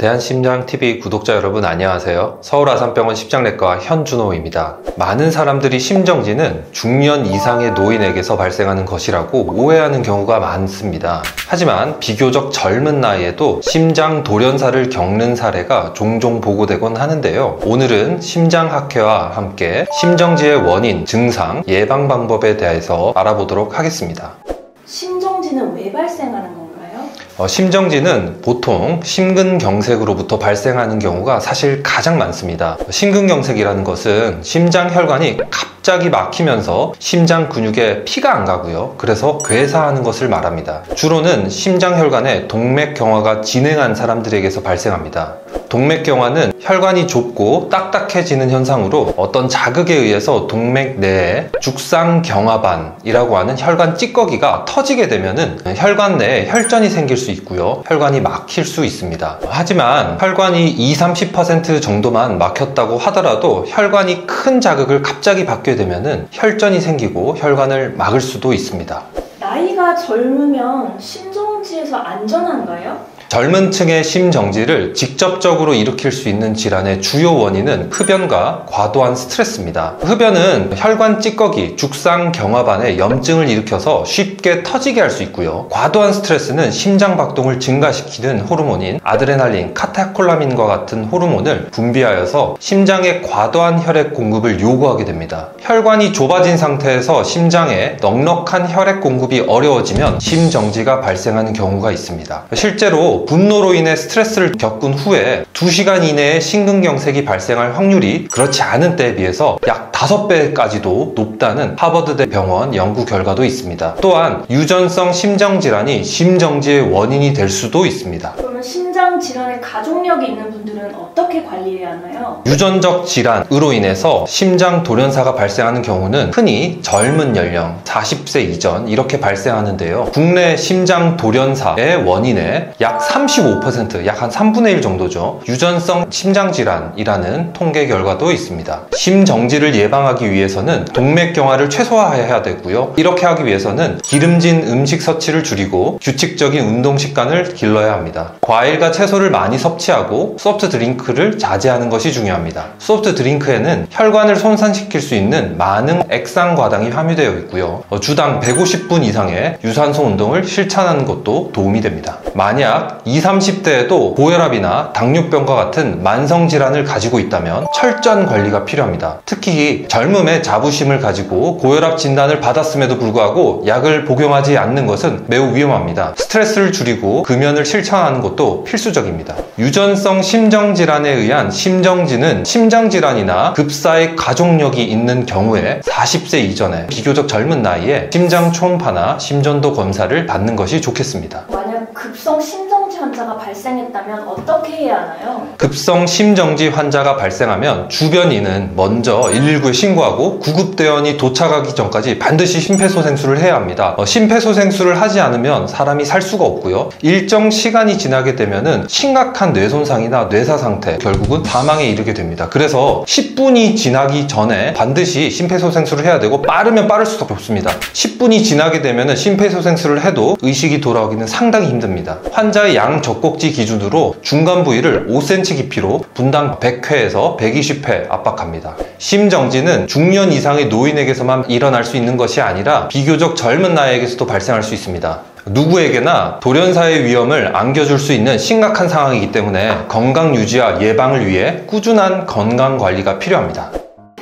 대한심장TV 구독자 여러분 안녕하세요. 서울아산병원 심장내과 현준호입니다. 많은 사람들이 심정지는 중년 이상의 노인에게서 발생하는 것이라고 오해하는 경우가 많습니다. 하지만 비교적 젊은 나이에도 심장 돌연사를 겪는 사례가 종종 보고되곤 하는데요. 오늘은 심장학회와 함께 심정지의 원인, 증상, 예방 방법에 대해서 알아보도록 하겠습니다. 심정지는 왜 발생하는 건가요? 심정지는 보통 심근경색으로부터 발생하는 경우가 사실 가장 많습니다. 심근경색이라는 것은 심장 혈관이 갑자기 막히면서 심장 근육에 피가 안 가고요. 그래서 괴사하는 것을 말합니다. 주로는 심장 혈관에 동맥경화가 진행한 사람들에게서 발생합니다. 동맥경화는 혈관이 좁고 딱딱해지는 현상으로 어떤 자극에 의해서 동맥 내에 죽상경화반이라고 하는 혈관 찌꺼기가 터지게 되면은 혈관 내에 혈전이 생길 수 있고요. 혈관이 막힐 수 있습니다. 하지만 혈관이 20-30% 정도만 막혔다고 하더라도 혈관이 큰 자극을 갑자기 받게 되면은 혈전이 생기고 혈관을 막을 수도 있습니다. 나이가 젊으면 심정지에서 안전한가요? 젊은 층의 심정지를 직접적으로 일으킬 수 있는 질환의 주요 원인은 흡연과 과도한 스트레스입니다. 흡연은 혈관 찌꺼기, 죽상경화반에 염증을 일으켜서 쉽게 터지게 할 수 있고요. 과도한 스트레스는 심장 박동을 증가시키는 호르몬인 아드레날린, 카테콜라민과 같은 호르몬을 분비하여서 심장에 과도한 혈액 공급을 요구하게 됩니다. 혈관이 좁아진 상태에서 심장에 넉넉한 혈액 공급이 어려워지면 심정지가 발생하는 경우가 있습니다. 실제로 분노로 인해 스트레스를 겪은 후에 2시간 이내에 심근경색이 발생할 확률이 그렇지 않은 때에 비해서 약 5배까지도 높다는 하버드대 병원 연구 결과도 있습니다. 또한 유전성 심장질환이 심정지의 원인이 될 수도 있습니다. 그러면 심장질환에 가족력이 있는 분들은 어떻게 관리해야 하나요? 유전적 질환으로 인해서 심장 돌연사가 발생하는 경우는 흔히 젊은 연령, 40세 이전 이렇게 발생하는데요. 국내 심장 돌연사의 원인의 약 35%, 약 한 3분의 1 정도죠. 유전성 심장질환이라는 통계 결과도 있습니다. 심정지를 예방하기 위해서는 동맥경화를 최소화해야 되고요. 이렇게 하기 위해서는 기름진 음식 섭취를 줄이고 규칙적인 운동 습관을 길러야 합니다. 과일과 채소를 많이 섭취하고 소프트 드링크를 자제하는 것이 중요합니다. 소프트 드링크에는 혈관을 손상시킬 수 있는 많은 액상과당이 함유되어 있고요. 주당 150분 이상의 유산소 운동을 실천하는 것도 도움이 됩니다. 만약 20, 30대에도 고혈압이나 당뇨병과 같은 만성질환을 가지고 있다면 철저한 관리가 필요합니다. 특히 젊음의 자부심을 가지고 고혈압 진단을 받았음에도 불구하고 약을 복용하지 않는 것은 매우 위험합니다. 스트레스를 줄이고 금연을 실천하는 것도 필수적입니다. 유전성 심정질환에 의한 심정지는 심장질환이나 급사의 가족력이 있는 경우에 40세 이전에 비교적 젊은 나이에 심장 초음파나 심전도 검사를 받는 것이 좋겠습니다. 만약 급성 심정지 환자가 발생했다면 어떻게 해야 하나요? 급성 심정지 환자가 발생하면 주변인은 먼저 119에 신고하고 구급대원이 도착하기 전까지 반드시 심폐소생술을 해야 합니다. 심폐소생술을 하지 않으면 사람이 살 수가 없고요. 일정 시간이 지나게 되면은 심각한 뇌손상이나 뇌사 상태, 결국은 사망에 이르게 됩니다. 그래서 10분이 지나기 전에 반드시 심폐소생술을 해야 되고 빠르면 빠를 수밖에 없습니다. 10분이 지나게 되면은 심폐소생술을 해도 의식이 돌아오기는 상당히 힘듭니다. 환자의 양 젖꼭지 기준으로 중간 부위를 5cm 깊이로 분당 100회에서 120회 압박합니다. 심정지는 중년 이상의 노인에게서만 일어날 수 있는 것이 아니라 비교적 젊은 나이에게서도 발생할 수 있습니다. 누구에게나 돌연사의 위험을 안겨줄 수 있는 심각한 상황이기 때문에 건강 유지와 예방을 위해 꾸준한 건강 관리가 필요합니다.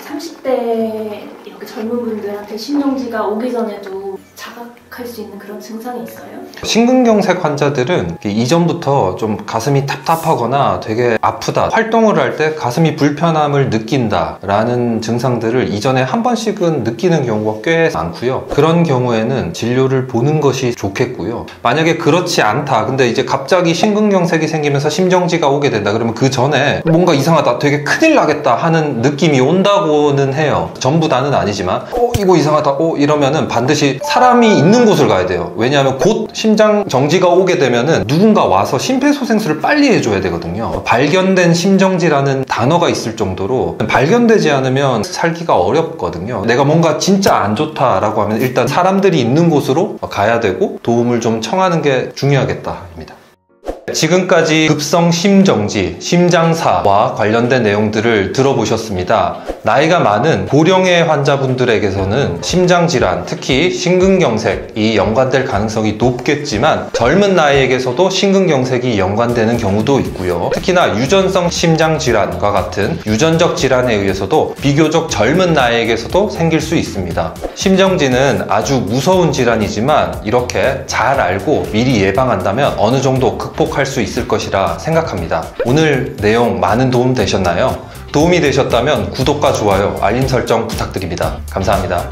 30대 이렇게 젊은 분들한테 심정지가 오기 전에도 자각할 수 있는 그런 증상이 있어요? 심근경색 환자들은 이전부터 좀 가슴이 답답하거나 되게 아프다, 활동을 할 때 가슴이 불편함을 느낀다 라는 증상들을 이전에 한 번씩은 느끼는 경우가 꽤 많고요. 그런 경우에는 진료를 보는 것이 좋겠고요. 만약에 그렇지 않다, 근데 이제 갑자기 심근경색이 생기면서 심정지가 오게 된다 그러면 그 전에 뭔가 이상하다, 되게 큰일 나겠다 하는 느낌이 온다고는 해요. 전부 다는 아니지만 이거 이상하다 이러면은 반드시 사람이 있는 곳을 가야 돼요. 왜냐하면 곧 심장 정지가 오게 되면은 누군가 와서 심폐소생술을 빨리 해줘야 되거든요. 발견된 심정지라는 단어가 있을 정도로 발견되지 않으면 살기가 어렵거든요. 내가 뭔가 진짜 안 좋다라고 하면 일단 사람들이 있는 곳으로 가야 되고 도움을 좀 청하는 게 중요하겠다 입니다. 지금까지 급성 심정지, 심장사와 관련된 내용들을 들어보셨습니다. 나이가 많은 고령의 환자분들에게서는 심장질환, 특히 심근경색이 연관될 가능성이 높겠지만 젊은 나이에게서도 심근경색이 연관되는 경우도 있고요. 특히나 유전성 심장질환과 같은 유전적 질환에 의해서도 비교적 젊은 나이에게서도 생길 수 있습니다. 심정지는 아주 무서운 질환이지만 이렇게 잘 알고 미리 예방한다면 어느 정도 극복할 수 있을 것이라 생각합니다. 오늘 내용 많은 도움 되셨나요? 도움이 되셨다면 구독과 좋아요, 알림 설정 부탁드립니다. 감사합니다.